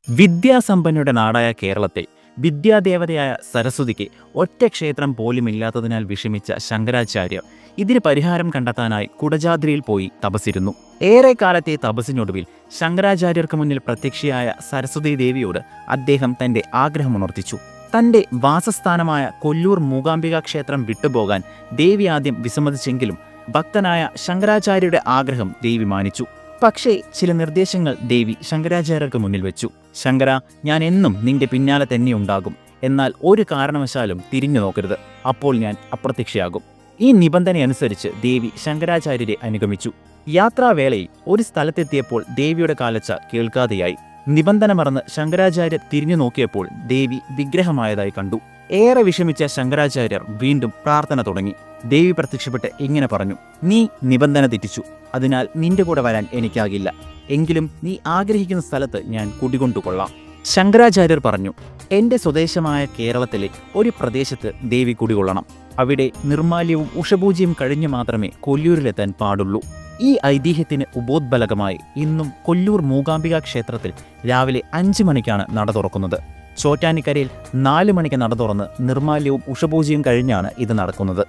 വിദ്യാസമ്പന്നരുടെ നാടായ കേരളത്തെ വിദ്യാദേവതയായ സരസ്വതിക്ക് ഒറ്റ ക്ഷേത്രം പോലും ഇല്ലാത്തതിനാൽ വിഷമിച്ച ശങ്കരാചാര്യർ ഇതിന് പരിഹാരം കണ്ടെത്താനായി കുടജാദ്രിയിൽ പോയി തപസ്സിരുന്നു. ഏറെക്കാലത്തെ തപസ്സിനൊടുവിൽ ശങ്കരാചാര്യർക്ക് മുന്നിൽ പ്രത്യക്ഷയായ സരസ്വതി ദേവിയോട് അദ്ദേഹം തന്റെ ആഗ്രഹമുണർത്തിച്ചു. തന്റെ വാസസ്ഥാനമായ കൊല്ലൂർ മൂകാംബിക ക്ഷേത്രം വിട്ടുപോകാൻ ദേവി ആദ്യം വിസമ്മതിച്ചെങ്കിലും ഭക്തനായ ശങ്കരാചാര്യരുടെ ആഗ്രഹം ദേവി മാനിച്ചു. പക്ഷേ ചില നിർദ്ദേശങ്ങൾ ദേവി ശങ്കരാചാര്യർക്ക് മുന്നിൽ വെച്ചു. ശങ്കര, ഞാൻ എന്നും നിന്റെ പിന്നാലെ തന്നെ ഉണ്ടാകും. എന്നാൽ ഒരു കാരണവശാലും തിരിഞ്ഞു നോക്കരുത്. അപ്പോൾ ഞാൻ അപ്രത്യക്ഷയാകും. ഈ നിബന്ധനയനുസരിച്ച് ദേവി ശങ്കരാചാര്യരെ അനുഗമിച്ചു. യാത്രാവേളയിൽ ഒരു സ്ഥലത്തെത്തിയപ്പോൾ ദേവിയുടെ കാലച്ച കേൾക്കാതെയായി. നിബന്ധന മറന്ന് ശങ്കരാചാര്യർ തിരിഞ്ഞു നോക്കിയപ്പോൾ ദേവി വിഗ്രഹമായതായി കണ്ടു. ഏറെ വിഷമിച്ച ശങ്കരാചാര്യർ വീണ്ടും പ്രാർത്ഥന തുടങ്ങി. ദേവി പ്രത്യക്ഷപ്പെട്ട് ഇങ്ങനെ പറഞ്ഞു: നീ നിബന്ധന തെറ്റിച്ചു. അതിനാൽ നിന്റെ കൂടെ വരാൻ എനിക്കാകില്ല. എങ്കിലും നീ ആഗ്രഹിക്കുന്ന സ്ഥലത്ത് ഞാൻ കുടികൊണ്ടുകൊള്ളാം. ശങ്കരാചാര്യർ പറഞ്ഞു: എൻ്റെ സ്വദേശമായ കേരളത്തിലെ ഒരു പ്രദേശത്ത് ദേവി കുടികൊള്ളണം. അവിടെ നിർമാല്യവും ഉഷപൂജയും കഴിഞ്ഞു മാത്രമേ കൊല്ലൂരിലെത്താൻ പാടുള്ളൂ. ഈ ഐതിഹ്യത്തിന് ഉപോദ്ബലകമായി ഇന്നും കൊല്ലൂർ മൂകാംബിക ക്ഷേത്രത്തിൽ രാവിലെ 5 മണിക്കാണ് നട തുറക്കുന്നത്. ചോറ്റാനിക്കരയിൽ 4 മണിക്ക് നട തുറന്ന് നിർമാല്യവും ഉഷപൂജയും കഴിഞ്ഞാണ് ഇത് നടക്കുന്നത്.